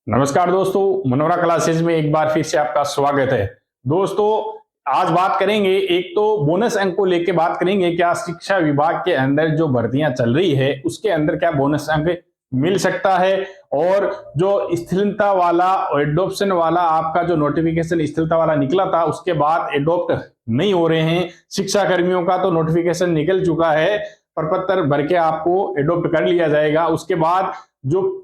नमस्कार दोस्तों, Monera classes में एक बार फिर से आपका स्वागत है। दोस्तों, आज बात करेंगे, एक तो बोनस अंक को लेके बात करेंगे। क्या शिक्षा विभाग के अंदर जो भर्तियां चल रही है उसके अंदर क्या बोनस अंक मिल सकता है, और जो स्थिरता वाला एडॉप्शन वाला आपका जो नोटिफिकेशन स्थिरता वाला निकला था उसके बाद एडॉप्ट नहीं हो रहे हैं। शिक्षा कर्मियों का तो नोटिफिकेशन निकल चुका है, प्रपत्र भर के आपको एडॉप्ट कर लिया जाएगा। उसके बाद जो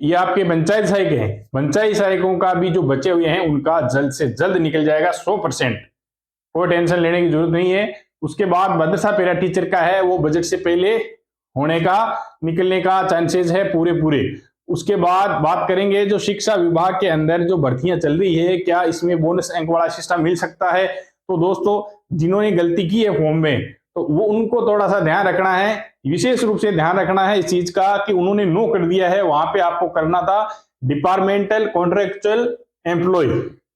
ये आपके पंचायत सहायक हैं, पंचायत सहायकों का भी जो बचे हुए हैं उनका जल्द से जल्द निकल जाएगा 100%। कोई टेंशन लेने की जरूरत नहीं है। उसके बाद मदरसा पैरा टीचर का है, वो बजट से पहले होने का, निकलने का चांसेस है पूरे पूरे। उसके बाद बात करेंगे जो शिक्षा विभाग के अंदर जो भर्तियां चल रही है, क्या इसमें बोनस अंक वाला सिस्टम मिल सकता है। तो दोस्तों, जिन्होंने गलती की है फॉर्म में, तो वो उनको थोड़ा सा ध्यान रखना है, विशेष रूप से ध्यान रखना है इस चीज का कि उन्होंने नो कर दिया है। वहां पे आपको करना था डिपार्टमेंटल कॉन्ट्रेक्चुअल एम्प्लॉय,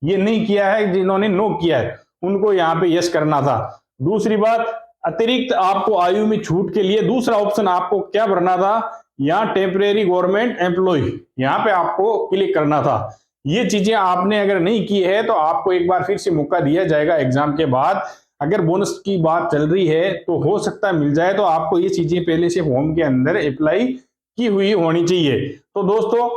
ये नहीं किया है। जिन्होंने नो किया है उनको यहाँ पे यस करना था। दूसरी बात, अतिरिक्त आपको आयु में छूट के लिए दूसरा ऑप्शन आपको क्या भरना था, यहाँ टेम्परेरी गवर्नमेंट एम्प्लॉय, यहाँ पे आपको क्लिक करना था। ये चीजें आपने अगर नहीं की है तो आपको एक बार फिर से मौका दिया जाएगा एग्जाम के बाद। अगर बोनस की बात चल रही है तो हो सकता है मिल जाए, तो आपको ये चीजें पहले से फॉर्म के अंदर अप्लाई की हुई होनी चाहिए। तो दोस्तों,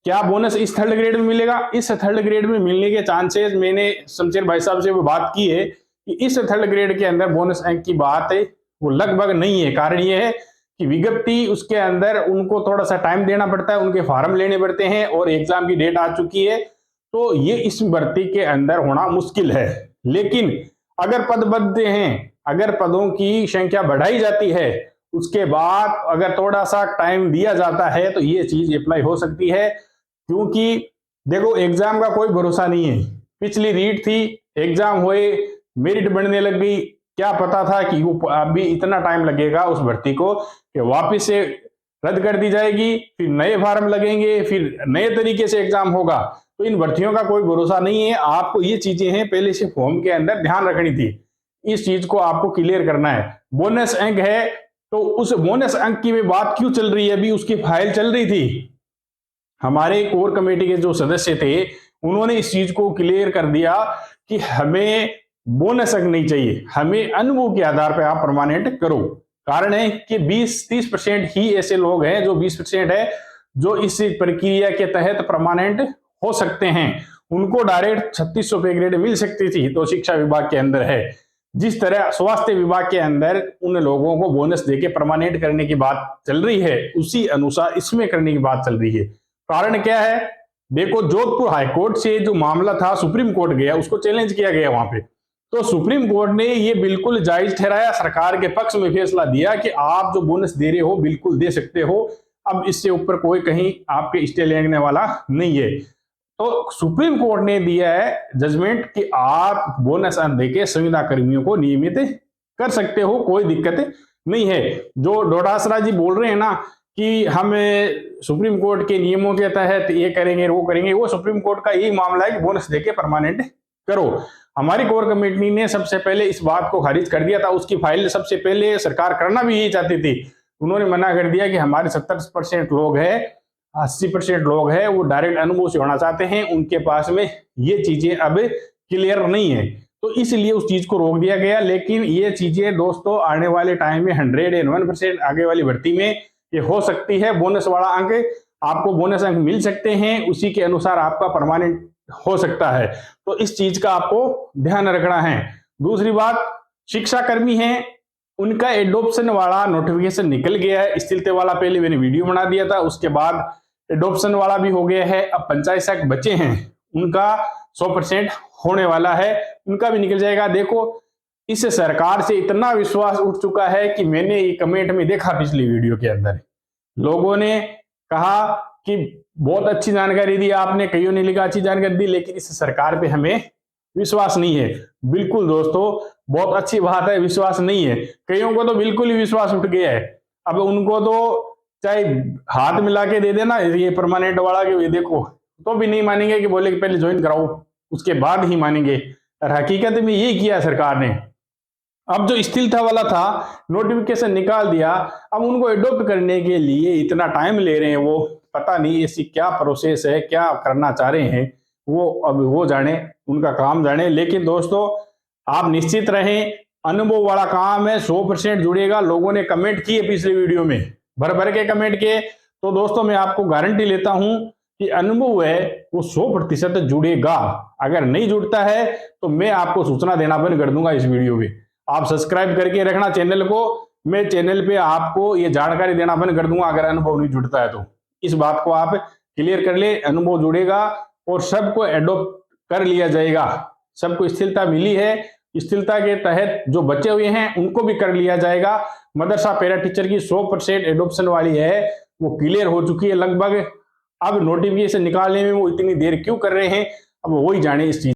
क्या बोनस इस थर्ड ग्रेड में मिलेगा? इस थर्ड ग्रेड में मिलने के चांसेस, मैंने शमशेर भाई साहब से बात की है कि इस थर्ड ग्रेड के अंदर बोनस अंक की बात है वो लगभग नहीं है। कारण ये है कि विज्ञप्ति उसके अंदर उनको थोड़ा सा टाइम देना पड़ता है, उनके फॉर्म लेने पड़ते हैं, और एग्जाम की डेट आ चुकी है, तो ये इस भर्ती के अंदर होना मुश्किल है। लेकिन अगर पद बढ़ते हैं, अगर पदों की संख्या बढ़ाई जाती है, उसके बाद अगर थोड़ा सा टाइम दिया जाता है तो ये चीज अप्लाई हो सकती है। क्योंकि देखो, एग्जाम का कोई भरोसा नहीं है। पिछली रीट थी, एग्जाम हुए, मेरिट बढ़ने लग गई, क्या पता था कि वो अभी इतना टाइम लगेगा उस भर्ती को कि वापस से रद्द कर दी जाएगी, फिर नए फॉर्म लगेंगे, फिर नए तरीके से एग्जाम होगा। तो इन भर्तियों का कोई भरोसा नहीं है। आपको ये चीजें हैं पहले से फॉर्म के अंदर ध्यान रखनी थी, इस चीज को आपको क्लियर करना है। बोनस अंक है तो उस बोनस अंक की बात क्यों चल रही है, अभी उसकी फाइल चल रही थी। हमारे कोर कमेटी के जो सदस्य थे उन्होंने इस चीज को क्लियर कर दिया कि हमें बोनस अंक नहीं चाहिए, हमें अनुभव के आधार पर आप परमानेंट करो। कारण है कि 20-30% ही ऐसे लोग हैं, जो 20% है जो इस प्रक्रिया के तहत परमानेंट हो सकते हैं। उनको डायरेक्ट 3600 पे ग्रेड मिल सकती थी, तो शिक्षा विभाग के अंदर है। जिस तरह स्वास्थ्य विभाग के अंदर उन लोगों को बोनस देके परमानेंट करने की बात चल रही है, उसी अनुसार इसमें करने की बात चल रही है। कारण क्या है, देखो, जोधपुर हाईकोर्ट से जो मामला था सुप्रीम कोर्ट गया, उसको चैलेंज किया गया वहां पे, तो सुप्रीम कोर्ट ने ये बिल्कुल जायज ठहराया, सरकार के पक्ष में फैसला दिया कि आप जो बोनस दे रहे हो बिल्कुल दे सकते हो, अब इससे ऊपर कोई कहीं आपके स्टे लेने वाला नहीं है। तो सुप्रीम कोर्ट ने दिया है जजमेंट कि आप बोनस देके संविदा कर्मियों को नियमित कर सकते हो, कोई दिक्कत नहीं है। जो डोटासरा जी बोल रहे हैं ना कि हम सुप्रीम कोर्ट के नियमों के तहत ये करेंगे वो करेंगे, वो सुप्रीम कोर्ट का यही मामला है कि बोनस देके परमानेंट करो। हमारी कोर कमेटी ने सबसे पहले इस बात को खारिज कर दिया था, उसकी फाइल सबसे पहले सरकार करना भी यही चाहती थी। उन्होंने मना कर दिया कि हमारे 70% लोग हैं, 80% लोग हैं वो डायरेक्ट अनुभव से होना चाहते हैं, उनके पास में ये चीजें अब क्लियर नहीं है, तो इसलिए उस चीज को रोक दिया गया। लेकिन ये चीजें दोस्तों आने वाले टाइम में 101% आगे वाली भर्ती में ये हो सकती है। बोनस वाला अंक, आपको बोनस अंक मिल सकते हैं, उसी के अनुसार आपका परमानेंट हो सकता है। तो इस चीज का आपको ध्यान रखना है। दूसरी बात, शिक्षा कर्मी हैं, उनका एडॉप्शन वाला नोटिफिकेशन निकल गया है। स्थिरता वाला पहले मैंने वीडियो बना दिया था, उसके बाद एडॉप्शन वाला भी हो गया है। अब पंचायत सहायक बच्चे हैं, उनका 100% होने वाला है, उनका भी निकल जाएगा। देखो, इस सरकार से इतना विश्वास उठ चुका है कि मैंने ये कमेंट में देखा पिछली वीडियो के अंदर, लोगों ने कहा कि बहुत अच्छी जानकारी दी आपने, कईयों ने लिखा अच्छी जानकारी दी, लेकिन इस सरकार पे हमें विश्वास नहीं है। बिल्कुल दोस्तों, बहुत अच्छी बात है, विश्वास नहीं है। कईयों को तो बिल्कुल ही विश्वास उठ गया है। अब उनको तो चाहे हाथ मिला के दे देना ये परमानेंट वाला कि ये देखो, तो भी नहीं मानेंगे, कि बोले कि पहले ज्वाइन कराओ उसके बाद ही मानेंगे। और हकीकत में यही किया सरकार ने। अब जो स्थिरता वाला था नोटिफिकेशन निकाल दिया, अब उनको एडॉप्ट करने के लिए इतना टाइम ले रहे हैं वो, पता नहीं ऐसी क्या प्रोसेस है, क्या करना चाह रहे हैं, वो अब वो जाने, उनका काम जाने। लेकिन दोस्तों आप निश्चित रहें, अनुभव वाला काम है, 100% जुड़ेगा। लोगों ने कमेंट किए पिछले वीडियो में, भर भर के कमेंट किए, तो दोस्तों मैं आपको गारंटी लेता हूं कि अनुभव है वो 100% जुड़ेगा। अगर नहीं जुड़ता है तो मैं आपको सूचना देना बंद कर दूंगा इस वीडियो में। आप सब्सक्राइब करके रखना चैनल को, मैं चैनल पे आपको ये जानकारी देना बंद कर दूंगा अगर अनुभव नहीं जुड़ता है तो। इस बात को आप क्लियर कर ले, अनुभव जुड़ेगा और सबको एडॉप्ट कर लिया जाएगा। सबको स्थिरता मिली है, स्थिरता के तहत जो बचे हुए हैं उनको भी कर लिया जाएगा। मदरसा पैरा टीचर की 100% एडॉप्शन वाली है, वो क्लियर हो चुकी है लगभग। अब नोटिफिकेशन निकालने में वो इतनी देर क्यों कर रहे हैं, अब वही जाने इस चीज।